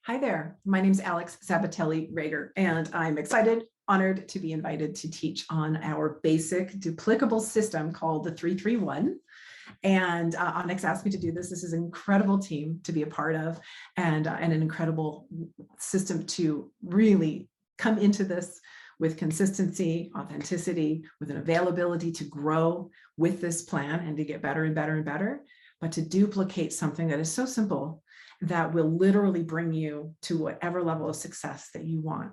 Hi there, my name is Alex Sabatelli-Rager, and I'm excited, honored to be invited to teach on our basic duplicable system called the 331. And Onyx asked me to do this. This is an incredible team to be a part of, and an incredible system to really come into this with consistency, authenticity, with an availability to grow with this plan and to get better and better and better, but to duplicate something that is so simple that will literally bring you to whatever level of success that you want.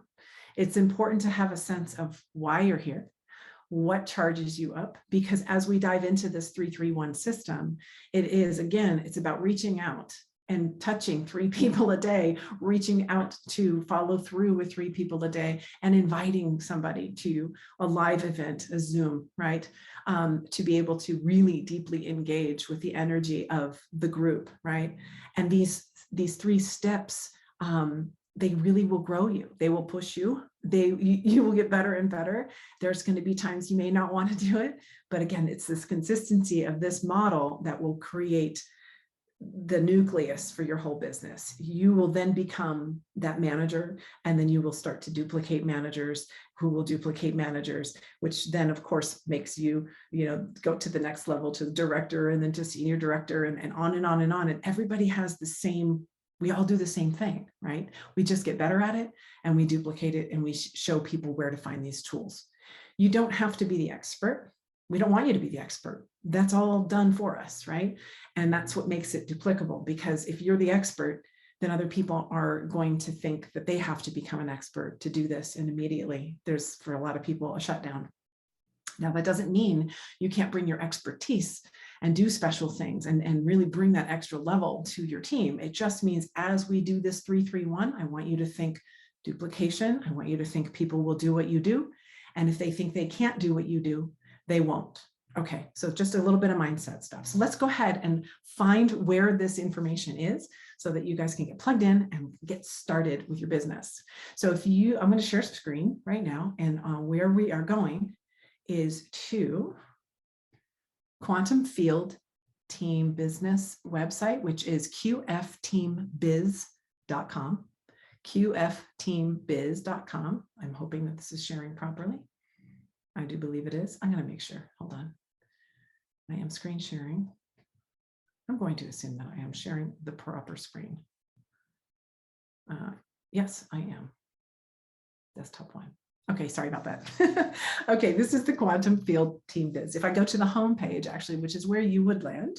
It's important to have a sense of why you're here, what charges you up, because as we dive into this 331 system, it is, again, it's about reaching out and touching 3 people a day, reaching out to follow through with 3 people a day, and inviting somebody to a live event, a Zoom, right? To be able to really deeply engage with the energy of the group, right? And these 3 steps, they really will grow you. They will push you. You will get better and better. There's going to be times you may not want to do it, but again, it's this consistency of this model that will create the nucleus for your whole business. You will then become that manager, and then you will start to duplicate managers who will duplicate managers, which then of course makes you, go to the next level, to the director, and then to senior director, and on and on and on. And everybody has the same, we all do the same thing, right? We just get better at it, and we duplicate it, and we show people where to find these tools. You don't have to be the expert. We don't want you to be the expert. That's all done for us, right? And that's what makes it duplicable, because if you're the expert, then other people are going to think that they have to become an expert to do this. And immediately there's, for a lot of people, a shutdown. Now, that doesn't mean you can't bring your expertise and do special things and really bring that extra level to your team. It just means as we do this 331, I want you to think duplication. I want you to think people will do what you do. And if they think they can't do what you do, they won't. Okay, so just a little bit of mindset stuff. So let's go ahead and find where this information is so that you guys can get plugged in and get started with your business. So I'm going to share screen right now, and where we are going is to Quantum Field Team Business website, which is qfteambiz.com. qfteambiz.com. I'm hoping that this is sharing properly. I do believe it is. I'm going to make sure. Hold on. I am screen sharing. I'm going to assume that I am sharing the proper screen. Yes, I am. Desktop 1. Okay, sorry about that. Okay, this is the Quantum Field Team Biz. If I go to the home page, actually, which is where you would land,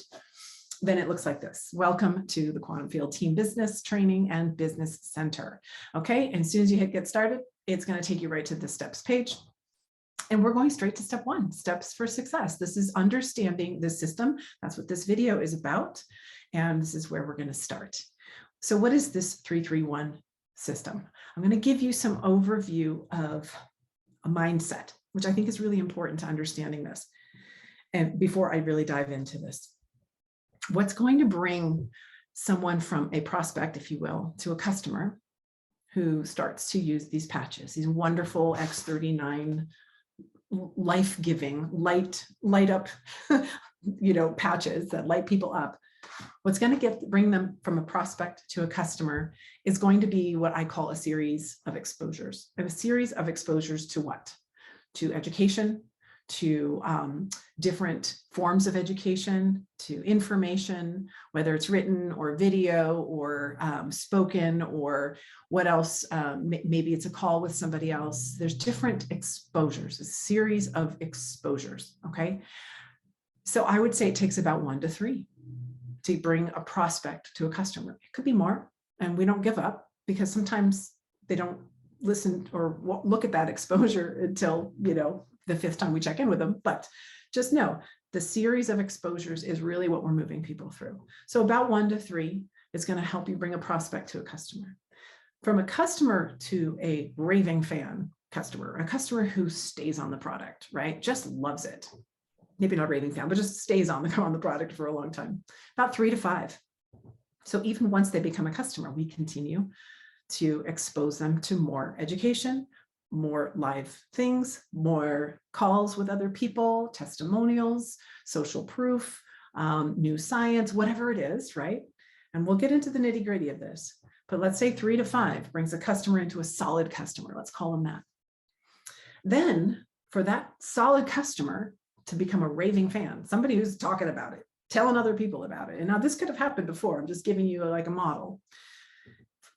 then it looks like this. Welcome to the Quantum Field Team Business Training and Business Center. Okay, and as soon as you hit get started, it's going to take you right to the steps page. And we're going straight to step 1, steps for success. This is understanding the system. That's what this video is about. And this is where we're going to start. So what is this 331 system? I'm going to give you some overview of a mindset, which I think is really important to understanding this. And before I really dive into this, what's going to bring someone from a prospect, if you will, to a customer who starts to use these patches, these wonderful X39 life-giving, light up, patches that light people up. What's going to bring them from a prospect to a customer is going to be what I call a series of exposures. A series of exposures to what? To education, to different forms of education, to information, whether it's written or video or spoken or what else, maybe it's a call with somebody else. There's different exposures, a series of exposures, okay? So I would say it takes about 1 to 3 to bring a prospect to a customer. It could be more, and we don't give up, because sometimes they don't listen or look at that exposure until, the 5th time we check in with them. But just know the series of exposures is really what we're moving people through. So about 1 to 3 is going to help you bring a prospect to a customer. From a customer to a raving fan customer, a customer who stays on the product, right? Just loves it. Maybe not raving fan, but just stays on the product for a long time. About 3 to 5. So even once they become a customer, we continue to expose them to more education, more live things, more calls with other people, testimonials, social proof, new science, whatever it is, right? And we'll get into the nitty-gritty of this. but let's say 3 to 5 brings a customer into a solid customer. Let's call them that. Then for that solid customer to become a raving fan, somebody who's talking about it, telling other people about it. And now this could have happened before. I'm just giving you like a model.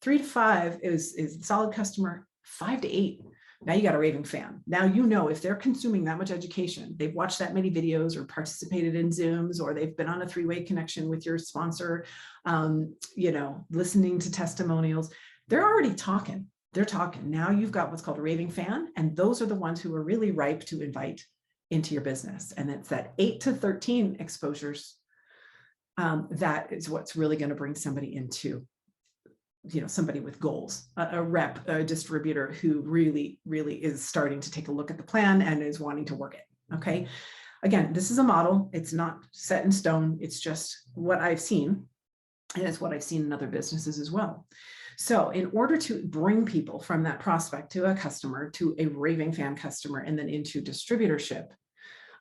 3 to 5 is solid customer. 5 to 8. Now you got a raving fan. Now you know if they're consuming that much education, they've watched that many videos or participated in Zooms, or they've been on a 3-way connection with your sponsor, listening to testimonials. They're already talking. They're talking. Now you've got what's called a raving fan, and those are the ones who are really ripe to invite into your business. And it's that 8 to 13 exposures that is what's really going to bring somebody into, somebody with goals, a rep, a distributor who really, really is starting to take a look at the plan and is wanting to work it. Okay. Again, this is a model. It's not set in stone. It's just what I've seen. And it's what I've seen in other businesses as well. So in order to bring people from that prospect to a customer, to a raving fan customer, and then into distributorship,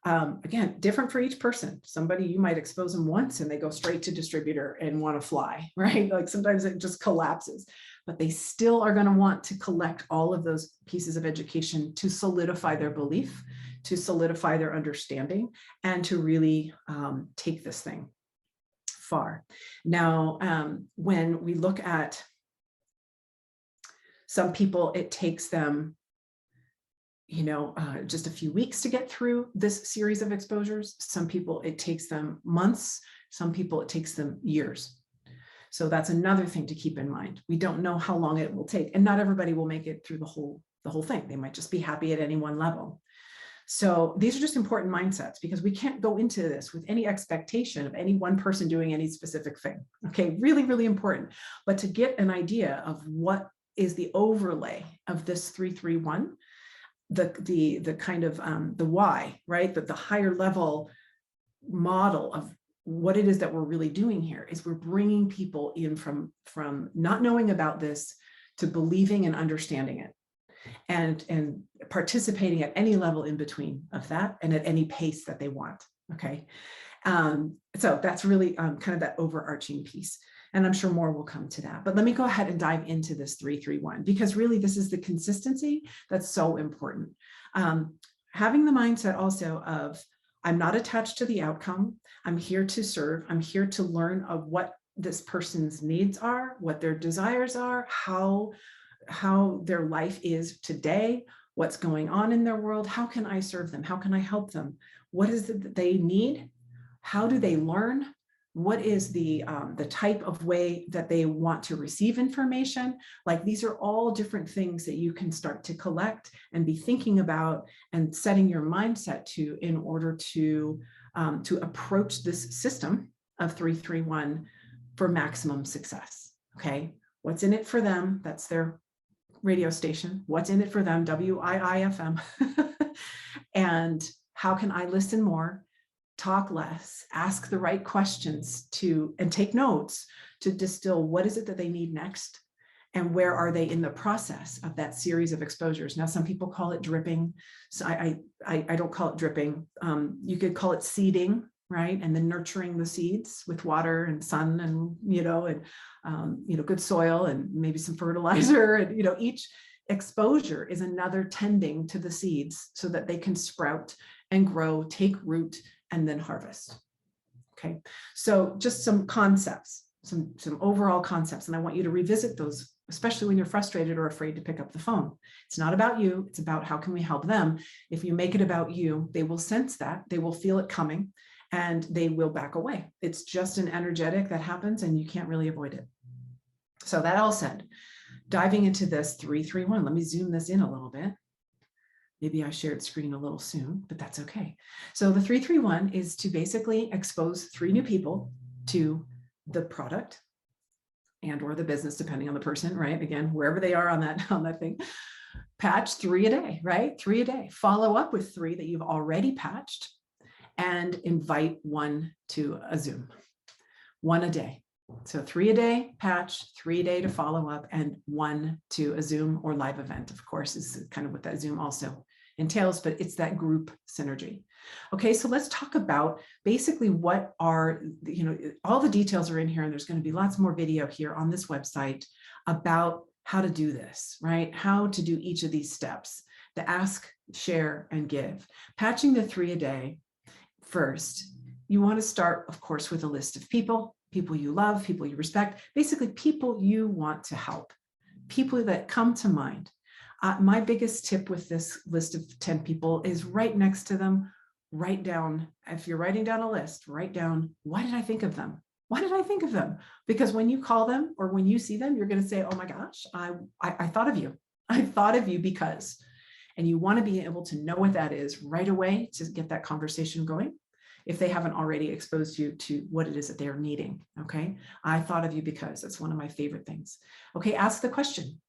again, different for each person. Somebody, you might expose them once and they go straight to distributor and want to fly, right? Like sometimes it just collapses, but they still are going to want to collect all of those pieces of education to solidify their belief, to solidify their understanding, and to really take this thing far. Now, when we look at some people, it takes them just a few weeks to get through this series of exposures. Some people, it takes them months. Some people, it takes them years. So that's another thing to keep in mind. We don't know how long it will take, and not everybody will make it through the whole thing. They might just be happy at any one level. So these are just important mindsets, because we can't go into this with any expectation of any one person doing any specific thing. Okay, really, really important. But to get an idea of what is the overlay of this 3-3-1, the kind of the why, right? The higher level model of what it is that we're really doing here is we're bringing people in from not knowing about this to believing and understanding it, and participating at any level in between of that, and at any pace that they want. Okay. So that's really kind of that overarching piece. And I'm sure more will come to that. But let me go ahead and dive into this 3-3-1, because really this is the consistency that's so important. Having the mindset also of, I'm not attached to the outcome. I'm here to serve. I'm here to learn of what this person's needs are, what their desires are, how their life is today, what's going on in their world. How can I serve them? How can I help them? What is it that they need? How do they learn? What is the type of way that they want to receive information? Like, these are all different things that you can start to collect and be thinking about and setting your mindset to, in order to approach this system of 3-3-1 for maximum success. Okay, what's in it for them? That's their radio station. What's in it for them? WIIFM. And how can I listen more, talk less, ask the right questions and take notes to distill what is it that they need next, and where are they in the process of that series of exposures. Now, some people call it dripping. So I don't call it dripping. You could call it seeding, right? And then nurturing the seeds with water and sun and, good soil and maybe some fertilizer. And, each exposure is another tending to the seeds so that they can sprout and grow, take root, and then harvest. Okay, so just some concepts, some overall concepts, and I want you to revisit those, especially when you're frustrated or afraid to pick up the phone. It's not about you, it's about how can we help them. If you make it about you, they will sense that, they will feel it coming, and they will back away. It's just an energetic that happens, and you can't really avoid it. So that all said, diving into this 3-3-1, let me zoom this in a little bit. Maybe I shared screen a little soon, but that's okay. So the 3-3-1 is to basically expose 3 new people to the product and or the business, depending on the person, right? Again, wherever they are on that thing. Patch 3 a day, right? 3 a day. Follow up with 3 that you've already patched, and invite 1 to a Zoom. 1 a day. So 3 a day, patch, 3 a day to follow up, and 1 to a Zoom or live event, of course, is kind of what that Zoom also entails, but it's that group synergy. Okay, so let's talk about basically what are, all the details are in here, and there's going to be lots more video here on this website about how to do this, right? How to do each of these steps, the ask, share, and give. Patching the 3 a day. First, you want to start, of course, with a list of people you love, people you respect, basically people you want to help, people that come to mind. My biggest tip with this list of 10 people is right next to them, write down, if you're writing down a list, write down, why did I think of them? Why did I think of them? Because when you call them or when you see them, you're going to say, oh my gosh, I thought of you. I thought of you because, and you want to be able to know what that is right away to get that conversation going, if they haven't already exposed you to what it is that they're needing. Okay, I thought of you because that's one of my favorite things. Okay, ask the question,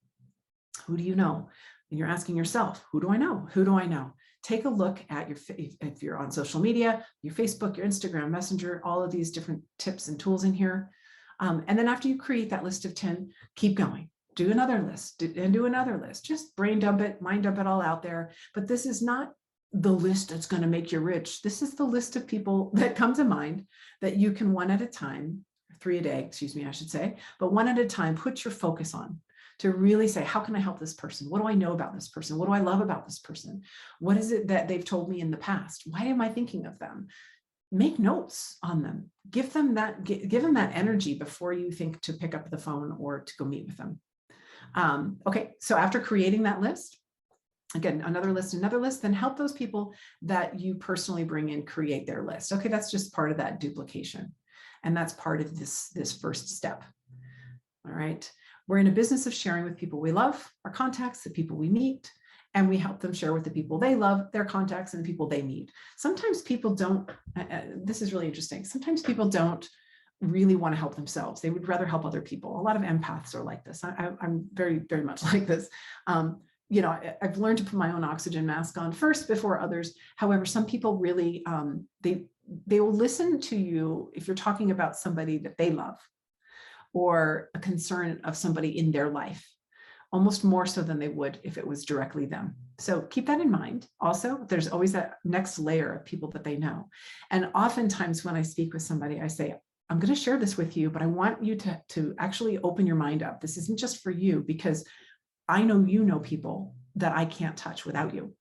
who do you know? And you're asking yourself, who do I know? Who do I know? Take a look at your, if you're on social media, your Facebook, your Instagram, Messenger, all of these different tips and tools in here. And then after you create that list of 10, keep going. Do another list and do another list. Just brain dump it, mind dump it all out there. But this is not the list that's going to make you rich. This is the list of people that come to mind that you can one at a time, 3 a day, excuse me, I should say, but one at a time, put your focus on to really say, how can I help this person? What do I know about this person? What do I love about this person? What is it that they've told me in the past? Why am I thinking of them? Make notes on them. Give them that energy before you think to pick up the phone or to go meet with them. Okay, so after creating that list, again, another list, then help those people that you personally bring in create their list. Okay, that's just part of that duplication. And that's part of this first step. All right. We're in a business of sharing with people we love, our contacts, the people we meet, and we help them share with the people they love, their contacts, and the people they need. Sometimes people don't, this is really interesting. Sometimes people don't really want to help themselves. They would rather help other people. A lot of empaths are like this. I'm very, very much like this. I've learned to put my own oxygen mask on first before others. However, some people really, they will listen to you if you're talking about somebody that they love or a concern of somebody in their life, almost more so than they would if it was directly them. So keep that in mind. Also, there's always that next layer of people that they know. And oftentimes when I speak with somebody, I say, I'm going to share this with you, but I want you to actually open your mind up. This isn't just for you, because I know you know people that I can't touch without you.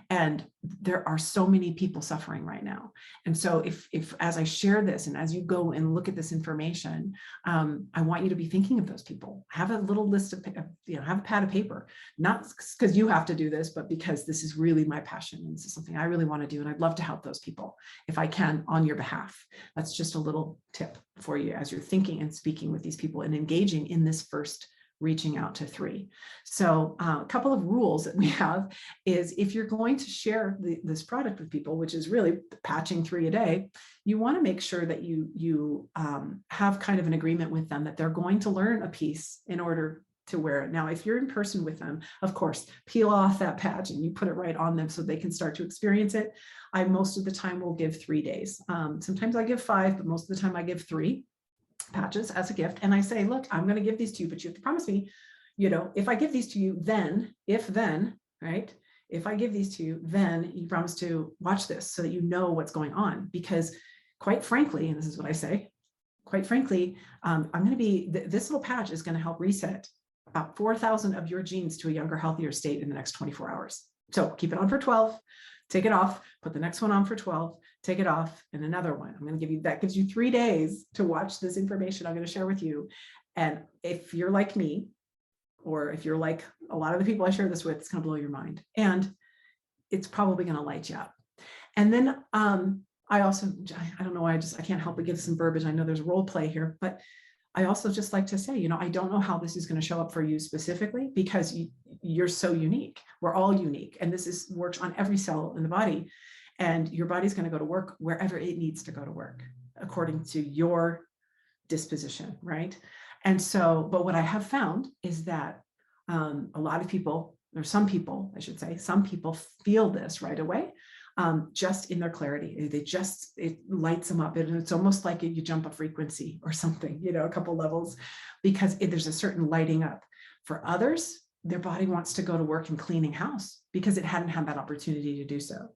And there are so many people suffering right now. And so if as I share this and as you go and look at this information, I want you to be thinking of those people. Have a little list of, have a pad of paper, not because you have to do this, but because this is really my passion. And this is something I really want to do. And I'd love to help those people if I can on your behalf. That's just a little tip for you as you're thinking and speaking with these people and engaging in this first reaching out to 3. So a couple of rules that we have is if you're going to share this product with people, which is really patching 3 a day, you want to make sure that you have kind of an agreement with them that they're going to learn a piece in order to wear it. Now, if you're in person with them, of course, peel off that patch and you put it right on them so they can start to experience it. I most of the time will give 3 days. Sometimes I give 5, but most of the time I give 3 patches as a gift. And I say, look, I'm going to give these to you, but you have to promise me, if I give these to you, then, right? If I give these to you, then you promise to watch this so that you know what's going on. Because quite frankly, and this is what I say, quite frankly, I'm going to be, this little patch is going to help reset about 4,000 of your genes to a younger, healthier state in the next 24 hours. So keep it on for 12, take it off, put the next one on for 12, take it off, and another one. I'm going to give you, that gives you 3 days to watch this information I'm going to share with you. And if you're like me, or if you're like a lot of the people I share this with, it's going to blow your mind. And it's probably going to light you up. And then I don't know why I can't help but give some verbiage. I know there's role play here, but I also just like to say, I don't know how this is going to show up for you specifically, because you're so unique. We're all unique. And this works on every cell in the body. And your body's going to go to work wherever it needs to go to work, according to your disposition, right? And so, but what I have found is that a lot of people, or some people, I should say, some people feel this right away, just in their clarity. It lights them up. And it's almost like you jump a frequency or something, a couple levels, because there's a certain lighting up. For others, their body wants to go to work and cleaning house because it hadn't had that opportunity to do so.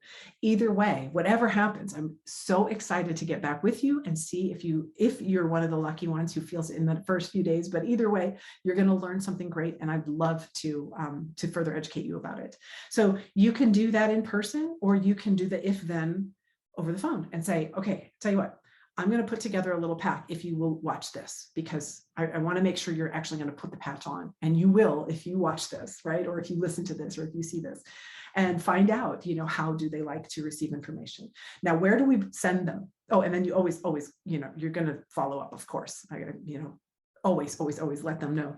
Either way, whatever happens, I'm so excited to get back with you and see if you're one of the lucky ones who feels it in the first few days. But either way, you're going to learn something great, and I'd love to further educate you about it. So you can do that in person, or you can do the if-then over the phone and say, okay, tell you what, I'm going to put together a little pack if you will watch this, because I want to make sure you're actually going to put the patch on, and you will if you watch this, right? Or if you listen to this, or if you see this, and find out, how do they like to receive information? Now, where do we send them? Oh, and then you always, you're going to follow up, of course. Always let them know.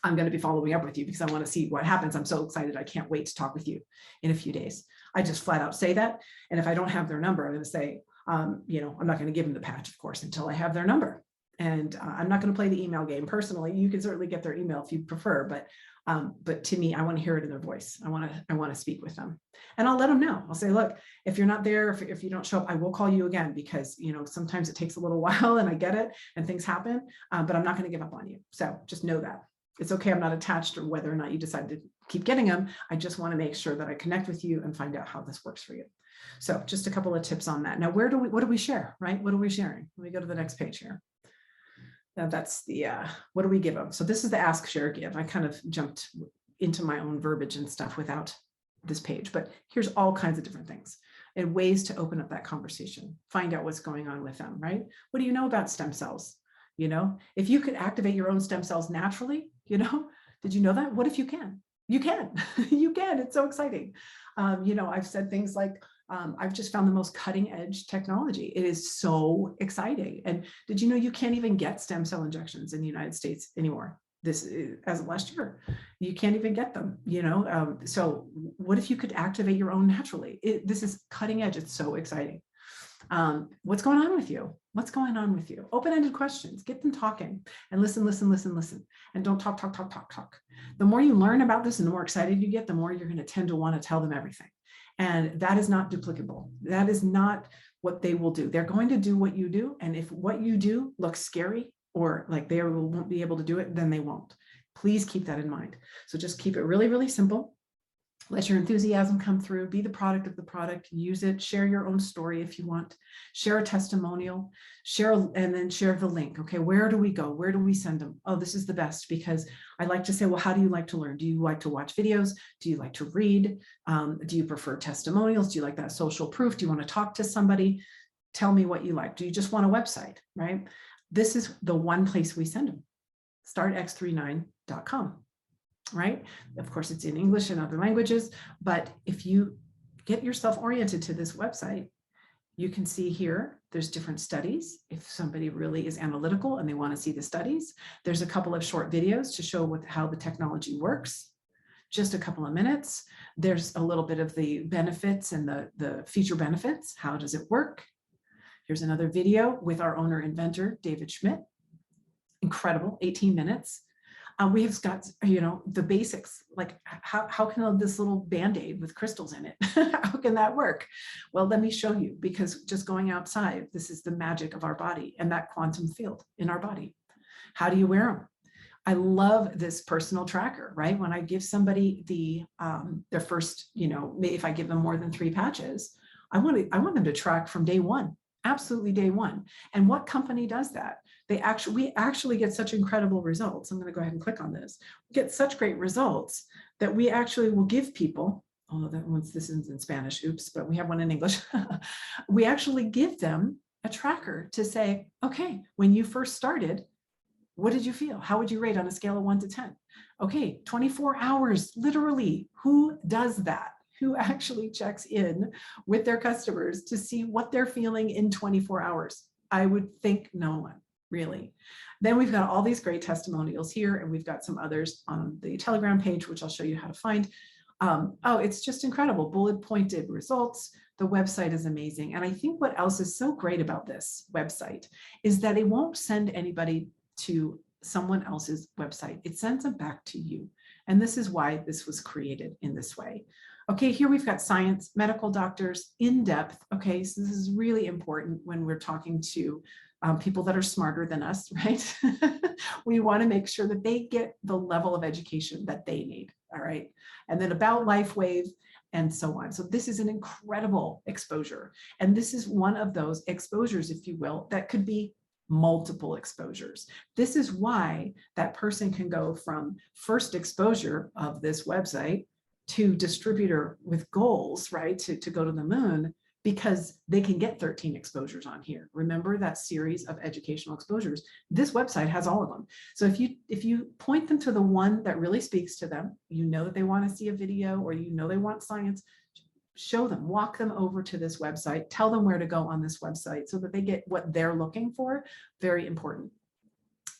I'm going to be following up with you because I want to see what happens. I'm so excited. I can't wait to talk with you in a few days. I just flat out say that. And if I don't have their number, I'm going to say, I'm not going to give them the patch, of course, until I have their number. And I'm not going to play the email game personally. You can certainly get their email if you prefer, but to me, I want to hear it in their voice. I want to speak with them, and I'll let them know. I'll say, look, if you're not there, if you don't show up, I will call you again, because sometimes it takes a little while, and I get it, and things happen, but I'm not going to give up on you. So just know that it's okay. I'm not attached to whether or not you decide to keep getting them. I just want to make sure that I connect with you and find out how this works for you. So just a couple of tips on that. Now, what do we share, right? What are we sharing? Let me go to the next page here. Now that's the, what do we give them? So this is the ask, share, give. I kind of jumped into my own verbiage and stuff without this page, but here's all kinds of different things and ways to open up that conversation, find out what's going on with them, right? What do you know about stem cells? If you could activate your own stem cells naturally, did you know that? What if you can? You can, you can. It's so exciting. I've said things like, I've just found the most cutting edge technology. It is so exciting. And did you know you can't even get stem cell injections in the United States anymore? This is, as of last year, you can't even get them, so what if you could activate your own naturally? This is cutting edge. It's so exciting. What's going on with you? What's going on with you? Open-ended questions, get them talking, and listen, and don't talk. The more you learn about this and the more excited you get, the more you're going to tend to want to tell them everything. And that is not duplicable. That is not what they will do. They're going to do what you do. And if what you do looks scary or like they won't be able to do it, then they won't. Please keep that in mind. So just keep it really, really simple. Let your enthusiasm come through, be the product of the product, use it, share your own story if you want, share a testimonial, and then share the link. Okay, where do we go? Where do we send them? Oh, this is the best, because I like to say, well, how do you like to learn? Do you like to watch videos? Do you like to read? Do you prefer testimonials? Do you like that social proof? Do you want to talk to somebody? Tell me what you like. Do you just want a website, right? This is the one place we send them, startx39.com. Right? Of course, it's in English and other languages, but if you get yourself oriented to this website, you can see here, there's different studies. If somebody really is analytical and they want to see the studies, there's a couple of short videos to show how the technology works, just a couple of minutes. There's a little bit of the benefits and the feature benefits. How does it work? Here's another video with our owner inventor, David Schmidt. Incredible, 18 minutes. We have got, the basics, like how can this little Band-Aid with crystals in it, how can that work? Well, let me show you, because just going outside, this is the magic of our body and that quantum field in our body. How do you wear them? I love this personal tracker, right? When I give somebody their first, if I give them more than 3 patches, I want them to track from day one. Absolutely day one. And what company does that? We actually get such incredible results. I'm going to go ahead and click on this. We get such great results that we actually will give people, this is in Spanish, oops, but we have one in English. We actually give them a tracker to say, okay, when you first started, what did you feel? How would you rate on a scale of 1 to 10? Okay, 24 hours, literally. Who does that? Who actually checks in with their customers to see what they're feeling in 24 hours? I would think no one, really. Then we've got all these great testimonials here, and we've got some others on the Telegram page, which I'll show you how to find. It's just incredible. Bullet pointed results. The website is amazing. And I think what else is so great about this website is that it won't send anybody to someone else's website. It sends them back to you. And this is why this was created in this way. Okay, here we've got science, medical doctors, in depth. Okay, so this is really important when we're talking to people that are smarter than us, right? We want to make sure that they get the level of education that they need. All right. And then About LifeWave and so on. So this is an incredible exposure. And this is one of those exposures, if you will, that could be multiple exposures. This is why that person can go from first exposure of this website to distributor with goals, right? To go to the moon, because they can get 13 exposures on here. Remember that series of educational exposures? This website has all of them. So if you point them to the one that really speaks to them, you know that they want to see a video, or you know they want science, show them, walk them over to this website, tell them where to go on this website so that they get what they're looking for. Very important.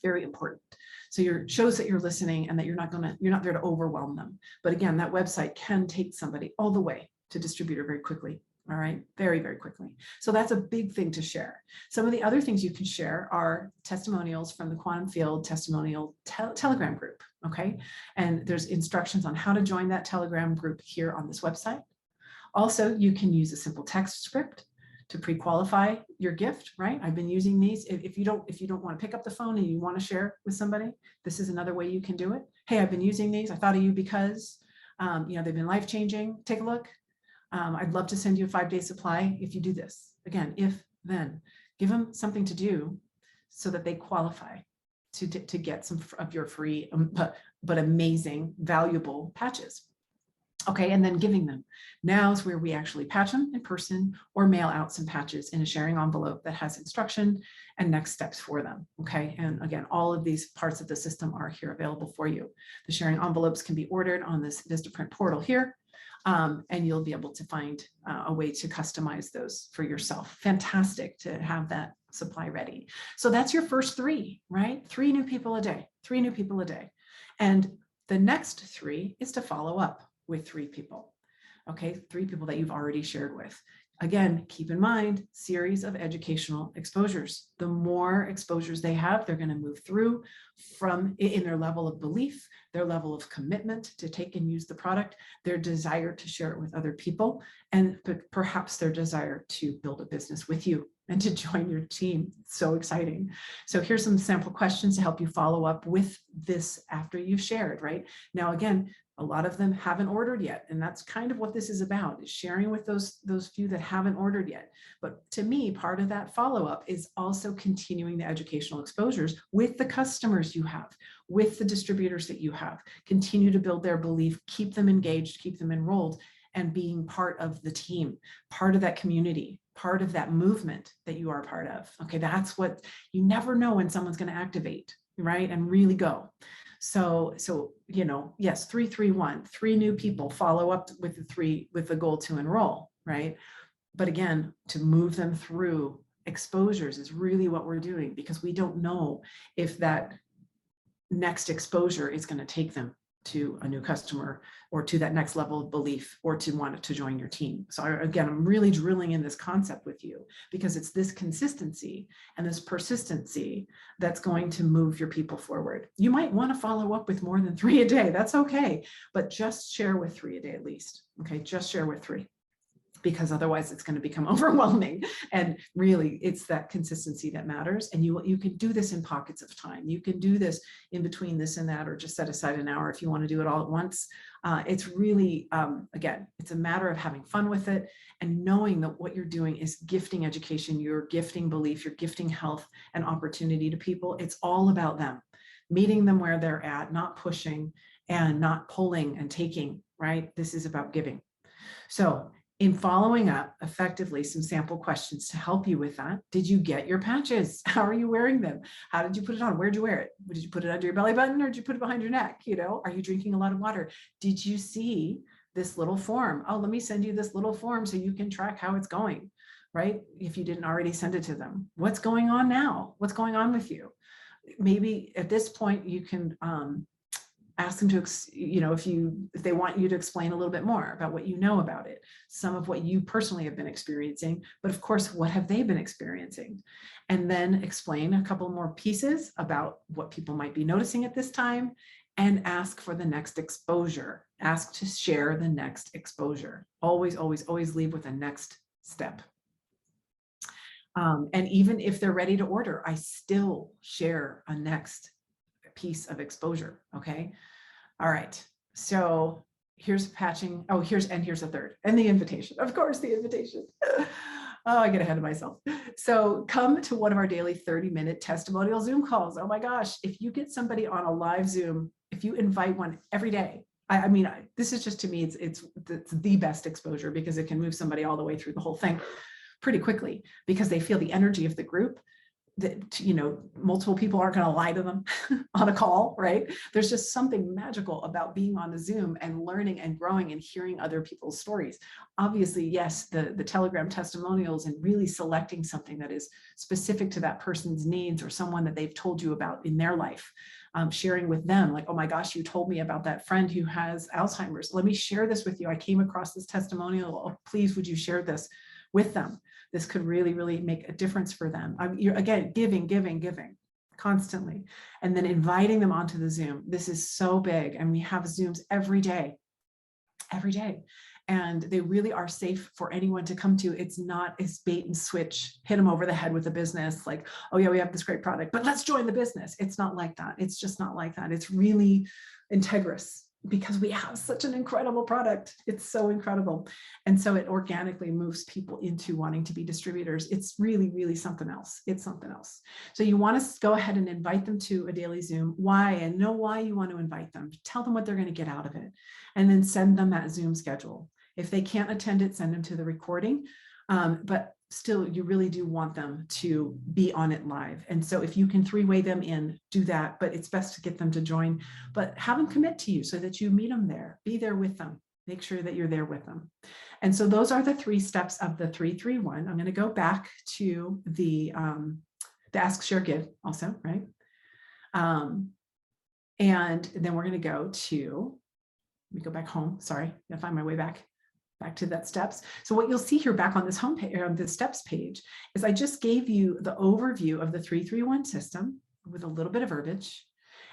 Very important. So shows that you're listening and that you're not there to overwhelm them. But again, that website can take somebody all the way to distributor very quickly. All right, very, very quickly. So that's a big thing to share. Some of the other things you can share are testimonials from the Quantum Field Testimonial Telegram group. Okay, and there's instructions on how to join that Telegram group here on this website. Also, you can use a simple text script to pre-qualify your gift, right? I've been using these. If you don't want to pick up the phone and you want to share with somebody, this is another way you can do it. Hey, I've been using these. I thought of you because, they've been life-changing. Take a look. I'd love to send you a 5-day supply if you do this. Again, if then, give them something to do so that they qualify to get some of your free, but amazing, valuable patches. Okay, and then giving them. Now is where we actually patch them in person or mail out some patches in a sharing envelope that has instruction and next steps for them. Okay, and again, all of these parts of the system are here available for you. The sharing envelopes can be ordered on this Vistaprint portal here. And you'll be able to find a way to customize those for yourself. Fantastic to have that supply ready. So that's your first 3, right? 3 new people a day, 3 new people a day. And the next 3 is to follow up with 3 people. Okay, 3 people that you've already shared with. Again, keep in mind, series of educational exposures. The more exposures they have, they're going to move through from in their level of belief, their level of commitment to take and use the product, their desire to share it with other people, and perhaps their desire to build a business with you and to join your team. So exciting. So here's some sample questions to help you follow up with this after you've shared, right? Now, again, a lot of them haven't ordered yet. And that's kind of what this is about, is sharing with those few that haven't ordered yet. But to me, part of that follow-up is also continuing the educational exposures with the customers you have, with the distributors that you have. Continue to build their belief, keep them engaged, keep them enrolled, and being part of the team, part of that community, part of that movement that you are part of. Okay, that's what you never know when someone's going to activate, right? And really go. So, yes, 331, 3 new people, follow up with the 3 with the goal to enroll, right? But again, to move them through exposures is really what we're doing, because we don't know if that next exposure is going to take them to a new customer or to that next level of belief or to want to join your team. So again, I'm really drilling in this concept with you, because it's this consistency and this persistency that's going to move your people forward. You might want to follow up with more than 3 a day. That's okay. But just share with 3 a day at least. Okay, just share with 3. Because otherwise it's going to become overwhelming. And really, it's that consistency that matters. And you can do this in pockets of time. You can do this in between this and that, or just set aside an hour if you want to do it all at once. It's really, again, it's a matter of having fun with it and knowing that what you're doing is gifting education, you're gifting belief, you're gifting health and opportunity to people. It's all about them, meeting them where they're at, not pushing and not pulling and taking, right? This is about giving. So in following up effectively, some sample questions to help you with that. Did you get your patches? How are you wearing them? How did you put it on? Where'd you wear it? Did you put it under your belly button, or did you put it behind your neck? Are you drinking a lot of water? Did you see this little form? Oh, let me send you this little form so you can track how it's going, right? If you didn't already send it to them. What's going on now? What's going on with you? Maybe at this point you can ask them to, if they want you to explain a little bit more about what you know about it, some of what you personally have been experiencing, but of course, what have they been experiencing? And then explain a couple more pieces about what people might be noticing at this time, and ask for the next exposure. Ask to share the next exposure. Always, always, always leave with a next step. And even if they're ready to order, I still share a next piece of exposure. Okay. All right. So here's patching. Oh, here's a third, and the invitation. Of course, the invitation. Oh, I get ahead of myself. So come to one of our daily 30-minute testimonial Zoom calls. Oh my gosh, if you get somebody on a live Zoom, if you invite one every day, I mean, this is just, to me, it's the best exposure, because it can move somebody all the way through the whole thing pretty quickly, because they feel the energy of the group. That, you know, multiple people aren't going to lie to them on a call, right? There's just something magical about being on the Zoom and learning and growing and hearing other people's stories. Obviously, yes, the Telegram testimonials and really selecting something that is specific to that person's needs, or someone that they've told you about in their life, sharing with them, like, oh my gosh, you told me about that friend who has Alzheimer's. Let me share this with you. I came across this testimonial. Oh, please, would you share this with them? This could really, really make a difference for them. You're, again, giving constantly, and then inviting them onto the Zoom. This is so big, and we have Zooms every day, and they really are safe for anyone to come to. It's not as bait and switch, hit them over the head with a business, like, oh yeah, we have this great product, but let's join the business. It's not like that. It's just not like that. It's really integrous, because we have such an incredible product. It's so incredible. And so it organically moves people into wanting to be distributors. It's really, really something else. It's something else. So you want to go ahead and invite them to a daily Zoom. Why? And know why you want to invite them. Tell them what they're going to get out of it. And then send them that Zoom schedule. If they can't attend it, send them to the recording. But still, you really do want them to be on it live. And so if you can three-way them in, do that, but it's best to get them to join, but have them commit to you so that you meet them there, be there with them, make sure that you're there with them. And so those are the 3 steps of the 3-3-1. I'm going to go back to the ask, share, give also, right? And then we're going to go to, let me go back home. Sorry, I find my way back to that steps. So what you'll see here back on this homepage, on the steps page, is I just gave you the overview of the 3-3-1 system with a little bit of verbiage,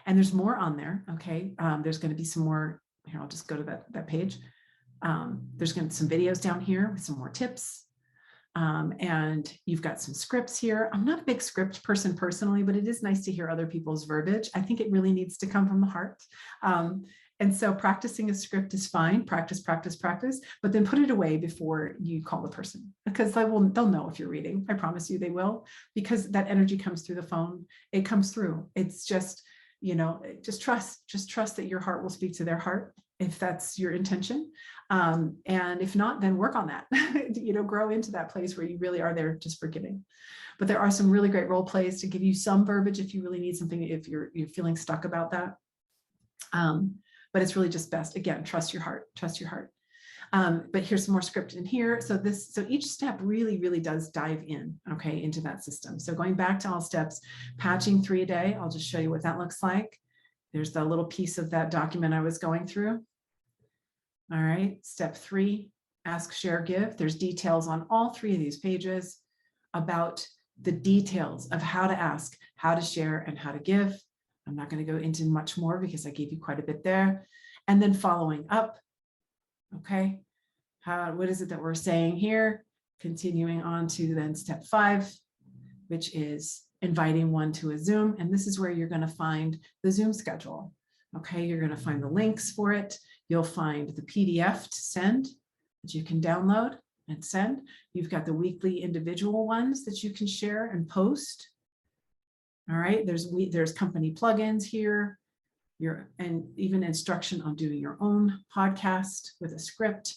and there's more on there. Okay, there's going to be some more here. I'll just go to that page. There's going to be some videos down here with some more tips, and you've got some scripts here. I'm not a big script person personally, but it is nice to hear other people's verbiage. I think it really needs to come from the heart. And so practicing a script is fine. Practice, but then put it away before you call the person, because they'll know if you're reading. I promise you they will, because that energy comes through the phone. It comes through. It's just, you know, just trust that your heart will speak to their heart, if that's your intention. And if not, then work on that, you know, grow into that place where you really are there just for giving. But there are some really great role plays to give you some verbiage if you really need something, if you're feeling stuck about that. But it's really just best, again, trust your heart. But here's some more script in here. So each step really, really does dive in, okay, into that system. So going back to all steps, patching 3 a day, I'll just show you what that looks like. There's the little piece of that document I was going through. All right, step 3, ask, share, give. There's details on all 3 of these pages about the details of how to ask, how to share, and how to give. I'm not going to go into much more because I gave you quite a bit there. And then following up, okay, what is it that we're saying here? Continuing on to then step 5, which is inviting one to a Zoom. And this is where you're going to find the Zoom schedule. Okay, you're going to find the links for it. You'll find the PDF to send that you can download and send. You've got the weekly individual ones that you can share and post. All right, there's company plugins here, and even instruction on doing your own podcast with a script.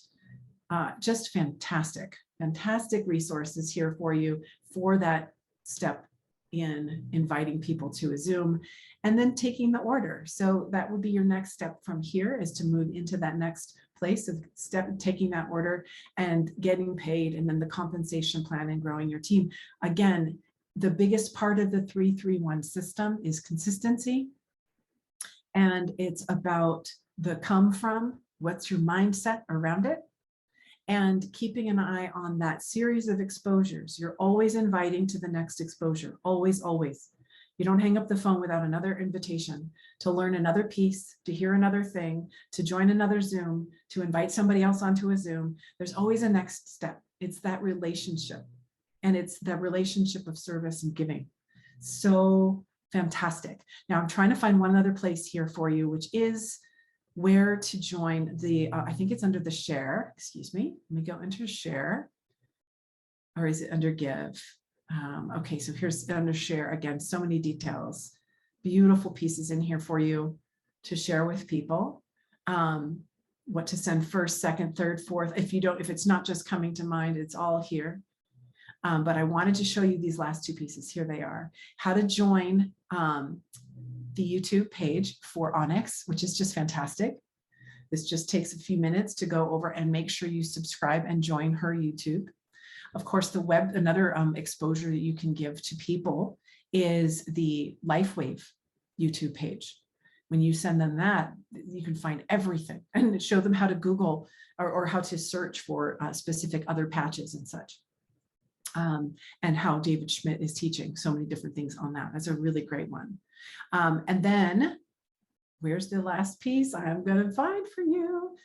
Just fantastic resources here for you for that step in inviting people to a Zoom, and then taking the order. So that would be your next step from here, is to move into that next place of taking that order and getting paid, and then the compensation plan and growing your team. Again, the biggest part of the 3-3-1 system is consistency. And it's about the come from, what's your mindset around it, and keeping an eye on that series of exposures. You're always inviting to the next exposure, always, always. You don't hang up the phone without another invitation to learn another piece, to hear another thing, to join another Zoom, to invite somebody else onto a Zoom. There's always a next step. It's that relationship. And it's the relationship of service and giving. So fantastic. Now I'm trying to find one other place here for you, which is where to join the, I think it's under the share, excuse me. Let me go into share, or is it under give? Okay, so here's under share again, so many details, beautiful pieces in here for you to share with people. What to send first, second, third, fourth. If it's not just coming to mind, it's all here. But I wanted to show you these last two pieces. Here they are. How to join the YouTube page for Onyx, which is just fantastic. This just takes a few minutes to go over and make sure you subscribe and join her YouTube. Of course, the web, another exposure that you can give to people is the LifeWave YouTube page. When you send them that, you can find everything and show them how to Google or how to search for specific other patches and such. And how David Schmidt is teaching so many different things on that. That's a really great one. And then where's the last piece I'm going to find for you?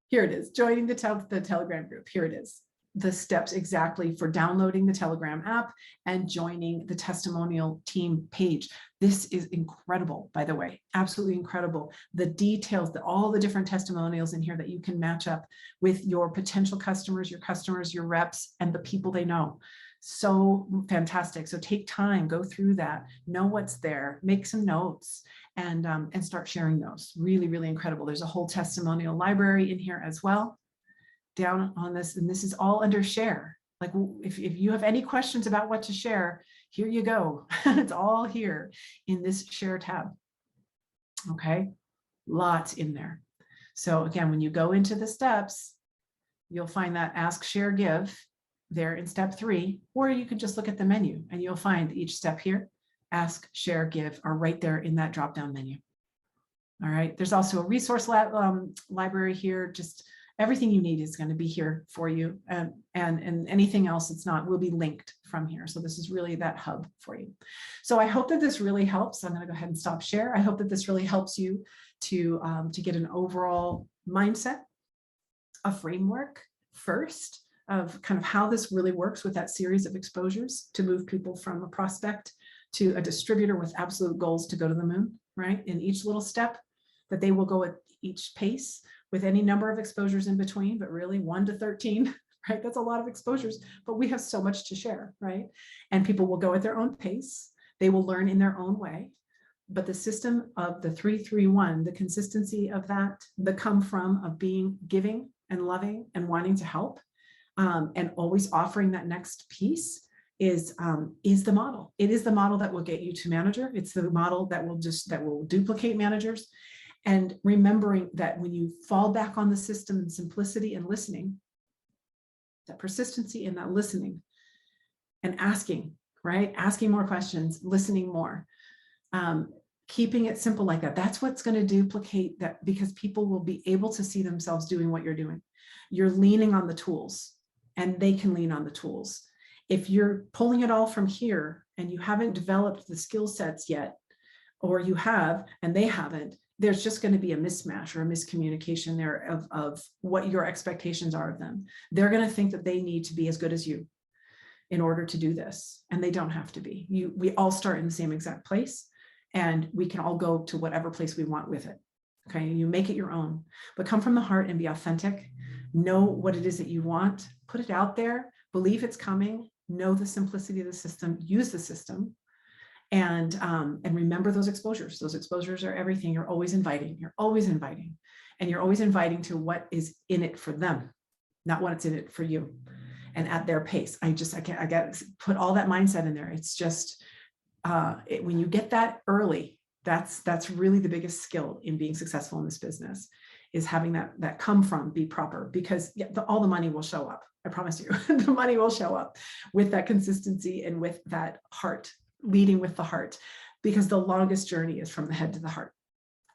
Here it is, joining the Telegram group. Here it is. The steps exactly for downloading the Telegram app and joining the testimonial team page. This is incredible, by the way, absolutely incredible. The details, all the different testimonials in here that you can match up with your potential customers, your reps, and the people they know. So fantastic. So take time, go through that, know what's there, make some notes, and start sharing those. Really, really incredible. There's a whole testimonial library in here as well. Down on this, and this is all under share. Like if you have any questions about what to share, here you go. It's all here in this share tab. Okay, lots in there. So again, when you go into the steps, you'll find that ask, share, give there in step 3, or you can just look at the menu and you'll find each step here, ask, share, give are right there in that drop-down menu. All right, there's also a resource library here. Just everything you need is going to be here for you, and anything else it's not will be linked from here. So this is really that hub for you. So I hope that this really helps. I'm going to go ahead and stop share. I hope that this really helps you to get an overall mindset, a framework first of kind of how this really works with that series of exposures to move people from a prospect to a distributor with absolute goals to go to the moon, right? In each little step that they will go at each pace, with any number of exposures in between, but really 1 to 13, right? That's a lot of exposures, but we have so much to share, right? And people will go at their own pace. They will learn in their own way. But the system of the 3-3-1, the consistency of that, the come from of being giving and loving and wanting to help, and always offering that next piece is the model. It is the model that will get you to manager. It's the model that will duplicate managers. And remembering that when you fall back on the system and simplicity and listening, that persistency in that listening and asking, right? Asking more questions, listening more, keeping it simple like that. That's what's going to duplicate that, because people will be able to see themselves doing what you're doing. You're leaning on the tools and they can lean on the tools. If you're pulling it all from here and you haven't developed the skill sets yet, or you have and they haven't, there's just going to be a mismatch or a miscommunication there of what your expectations are of them. They're going to think that they need to be as good as you in order to do this, and they don't have to be. We all start in the same exact place, and we can all go to whatever place we want with it. Okay, you make it your own, but come from the heart and be authentic. Know what it is that you want, put it out there, believe it's coming, know the simplicity of the system, use the system. And remember those exposures. Those exposures are everything. You're always inviting. You're always inviting, and you're always inviting to what is in it for them, not what's in it for you, and at their pace. I got to put all that mindset in there. It's just when you get that early, that's really the biggest skill in being successful in this business, is having that come from be proper, because all the money will show up. I promise you, the money will show up with that consistency and with that heart. Leading with the heart, because the longest journey is from the head to the heart.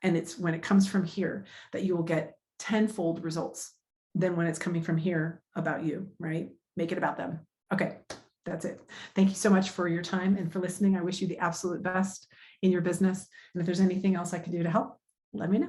And it's when it comes from here that you will get tenfold results than when it's coming from here about you, right? Make it about them. Okay, that's it. Thank you so much for your time and for listening. I wish you the absolute best in your business. And if there's anything else I can do to help, let me know.